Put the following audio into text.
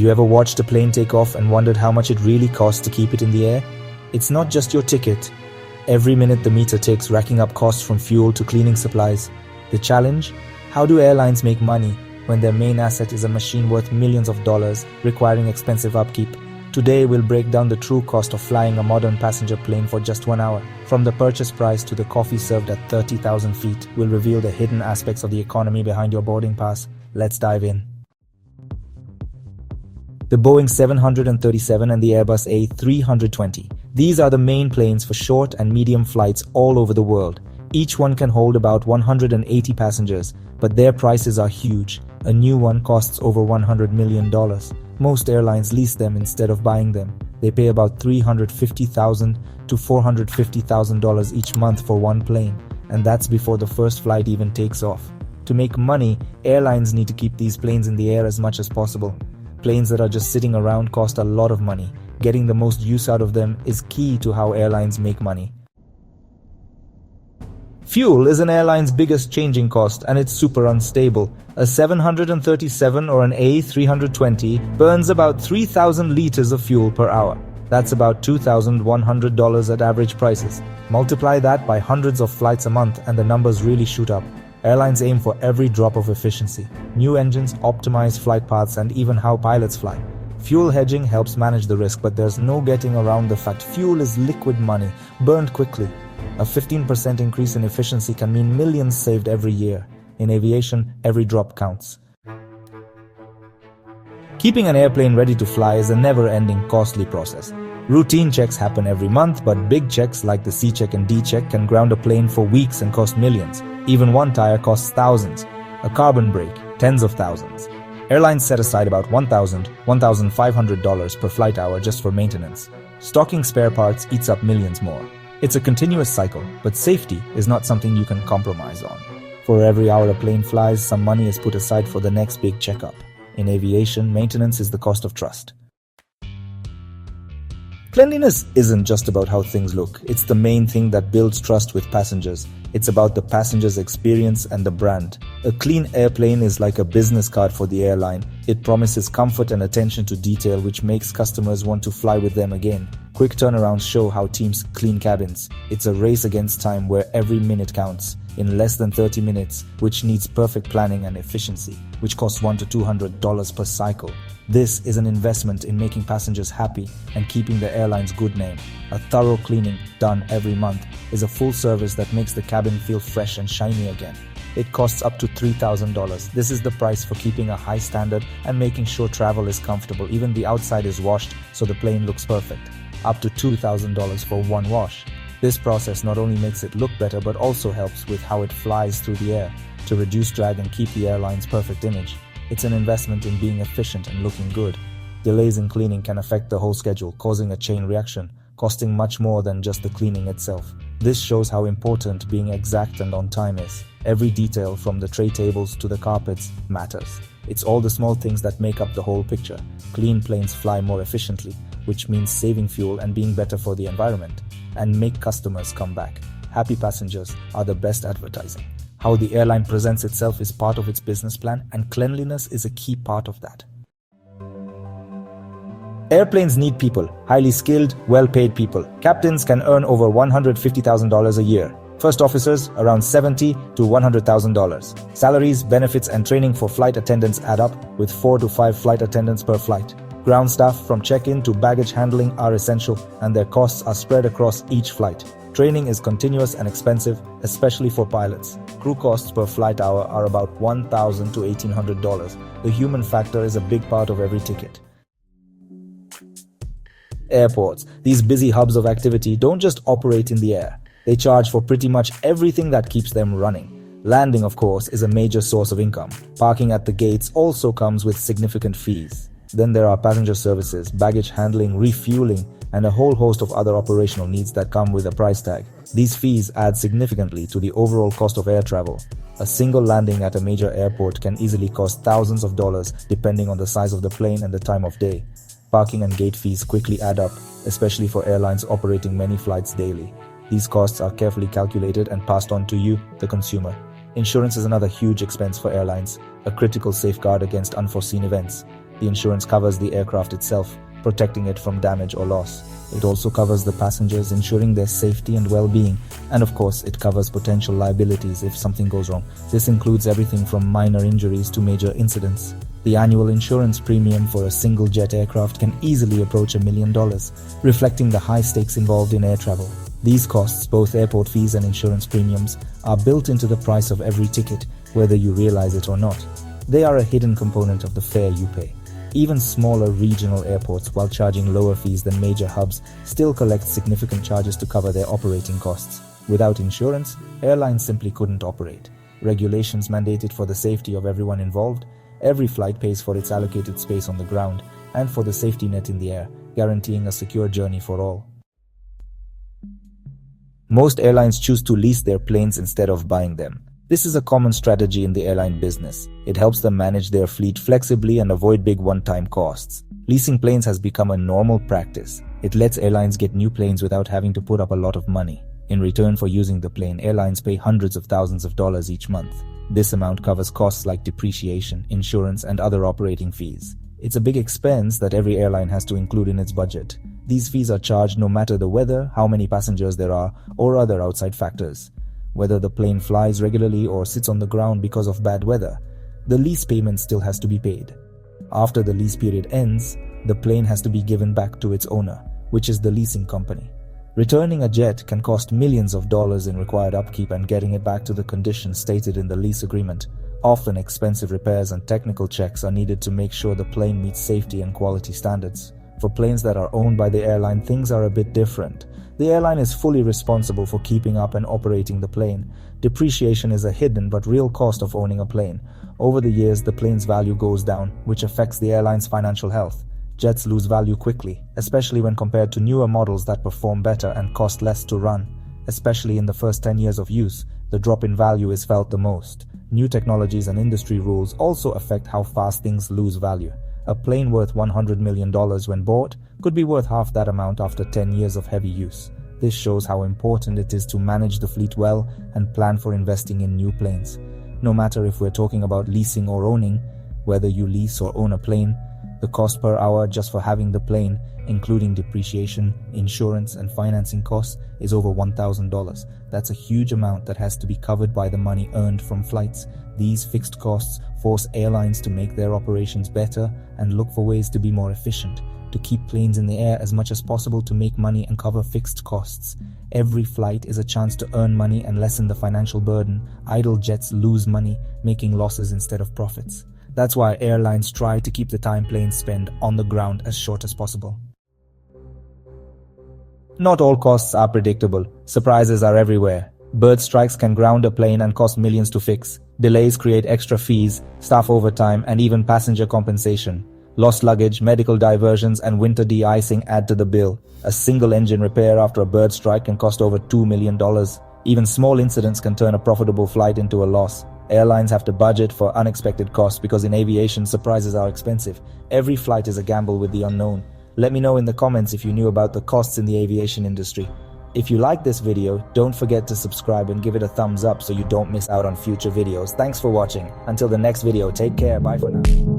you ever watched a plane take off and wondered how much it really costs to keep it in the air? It's not just your ticket. Every minute the meter ticks, racking up costs from fuel to cleaning supplies. The challenge? How do airlines make money when their main asset is a machine worth millions of dollars, requiring expensive upkeep? Today we'll break down the true cost of flying a modern passenger plane for just 1 hour. From the purchase price to the coffee served at 30,000 feet, we'll reveal the hidden aspects of the economy behind your boarding pass. Let's dive in. The Boeing 737 and the Airbus A320. These are the main planes for short and medium flights all over the world. Each one can hold about 180 passengers, but their prices are huge. A new one costs over $100 million. Most airlines lease them instead of buying them. They pay about $350,000 to $450,000 each month for one plane, and that's before the first flight even takes off. To make money, airlines need to keep these planes in the air as much as possible. Planes that are just sitting around cost a lot of money. Getting the most use out of them is key to how airlines make money. Fuel is an airline's biggest changing cost, and it's super unstable. A 737 or an A320 burns about 3,000 liters of fuel per hour. That's about $2,100 at average prices. Multiply that by hundreds of flights a month and the numbers really shoot up. Airlines aim for every drop of efficiency. New engines, optimize flight paths, and even how pilots fly. Fuel hedging helps manage the risk, but there's no getting around the fact fuel is liquid money, burned quickly. A 15% increase in efficiency can mean millions saved every year. In aviation, every drop counts. Keeping an airplane ready to fly is a never-ending, costly process. Routine checks happen every month, but big checks like the C-check and D-check can ground a plane for weeks and cost millions. Even one tire costs thousands. A carbon brake, tens of thousands. Airlines set aside about $1,000, $1,500 per flight hour just for maintenance. Stocking spare parts eats up millions more. It's a continuous cycle, but safety is not something you can compromise on. For every hour a plane flies, some money is put aside for the next big checkup. In aviation, maintenance is the cost of trust. Cleanliness isn't just about how things look. It's the main thing that builds trust with passengers. It's about the passenger's experience and the brand. A clean airplane is like a business card for the airline. It promises comfort and attention to detail, which makes customers want to fly with them again. Quick turnarounds show how teams clean cabins. It's a race against time where every minute counts. In less than 30 minutes, which needs perfect planning and efficiency, which costs $100 to $200 per cycle. This is an investment in making passengers happy and keeping the airline's good name. A thorough cleaning, done every month, is a full service that makes the cabin feel fresh and shiny again. It costs up to $3,000. This is the price for keeping a high standard and making sure travel is comfortable. Even the outside is washed so the plane looks perfect. Up to $2,000 for one wash. This process not only makes it look better but also helps with how it flies through the air to reduce drag and keep the airline's perfect image. It's an investment in being efficient and looking good. Delays in cleaning can affect the whole schedule, causing a chain reaction, costing much more than just the cleaning itself. This shows how important being exact and on time is. Every detail, from the tray tables to the carpets, matters. It's all the small things that make up the whole picture. Clean planes fly more efficiently, which means saving fuel and being better for the environment, and make customers come back. Happy passengers are the best advertising. How the airline presents itself is part of its business plan, and cleanliness is a key part of that. Airplanes need people, highly skilled, well-paid people. Captains can earn over $150,000 a year. First officers, around $70,000 to $100,000. Salaries, benefits, and training for flight attendants add up, with 4 to 5 flight attendants per flight. Ground staff, from check-in to baggage handling, are essential, and their costs are spread across each flight. Training is continuous and expensive, especially for pilots. Crew costs per flight hour are about $1,000 to $1,800. The human factor is a big part of every ticket. Airports, these busy hubs of activity, don't just operate in the air. They charge for pretty much everything that keeps them running. Landing, of course, is a major source of income. Parking at the gates also comes with significant fees. Then there are passenger services, baggage handling, refueling, and a whole host of other operational needs that come with a price tag. These fees add significantly to the overall cost of air travel. A single landing at a major airport can easily cost thousands of dollars depending on the size of the plane and the time of day. Parking and gate fees quickly add up, especially for airlines operating many flights daily. These costs are carefully calculated and passed on to you, the consumer. Insurance is another huge expense for airlines, a critical safeguard against unforeseen events. The insurance covers the aircraft itself, protecting it from damage or loss. It also covers the passengers, ensuring their safety and well-being, and of course, it covers potential liabilities if something goes wrong. This includes everything from minor injuries to major incidents. The annual insurance premium for a single jet aircraft can easily approach $1 million, reflecting the high stakes involved in air travel. These costs, both airport fees and insurance premiums, are built into the price of every ticket, whether you realize it or not. They are a hidden component of the fare you pay. Even smaller regional airports, while charging lower fees than major hubs, still collect significant charges to cover their operating costs. Without insurance, airlines simply couldn't operate. Regulations mandate it for the safety of everyone involved. Every flight pays for its allocated space on the ground and for the safety net in the air, guaranteeing a secure journey for all. Most airlines choose to lease their planes instead of buying them. This is a common strategy in the airline business. It helps them manage their fleet flexibly and avoid big one-time costs. Leasing planes has become a normal practice. It lets airlines get new planes without having to put up a lot of money. In return for using the plane, airlines pay hundreds of thousands of dollars each month. This amount covers costs like depreciation, insurance, and other operating fees. It's a big expense that every airline has to include in its budget. These fees are charged no matter the weather, how many passengers there are, or other outside factors. Whether the plane flies regularly or sits on the ground because of bad weather, the lease payment still has to be paid. After the lease period ends, the plane has to be given back to its owner, which is the leasing company. Returning a jet can cost millions of dollars in required upkeep and getting it back to the condition stated in the lease agreement. Often expensive repairs and technical checks are needed to make sure the plane meets safety and quality standards. For planes that are owned by the airline, things are a bit different. The airline is fully responsible for keeping up and operating the plane. Depreciation is a hidden but real cost of owning a plane. Over the years, the plane's value goes down, which affects the airline's financial health. Jets lose value quickly, especially when compared to newer models that perform better and cost less to run. Especially in the first 10 years of use, the drop in value is felt the most. New technologies and industry rules also affect how fast things lose value. A plane worth $100 million when bought could be worth half that amount after 10 years of heavy use. This shows how important it is to manage the fleet well and plan for investing in new planes. No matter if we're talking about leasing or owning, whether you lease or own a plane, the cost per hour just for having the plane, including depreciation, insurance, and financing costs, is over $1,000. That's a huge amount that has to be covered by the money earned from flights. These fixed costs force airlines to make their operations better and look for ways to be more efficient, to keep planes in the air as much as possible to make money and cover fixed costs. Every flight is a chance to earn money and lessen the financial burden. Idle jets lose money, making losses instead of profits. That's why airlines try to keep the time planes spend on the ground as short as possible. Not all costs are predictable. Surprises are everywhere. Bird strikes can ground a plane and cost millions to fix. Delays create extra fees, staff overtime, and even passenger compensation. Lost luggage, medical diversions, and winter de-icing add to the bill. A single engine repair after a bird strike can cost over $2 million. Even small incidents can turn a profitable flight into a loss. Airlines have to budget for unexpected costs because in aviation, surprises are expensive. Every flight is a gamble with the unknown. Let me know in the comments if you knew about the costs in the aviation industry. If you like this video, don't forget to subscribe and give it a thumbs up so you don't miss out on future videos. Thanks for watching. Until the next video, take care. Bye for now.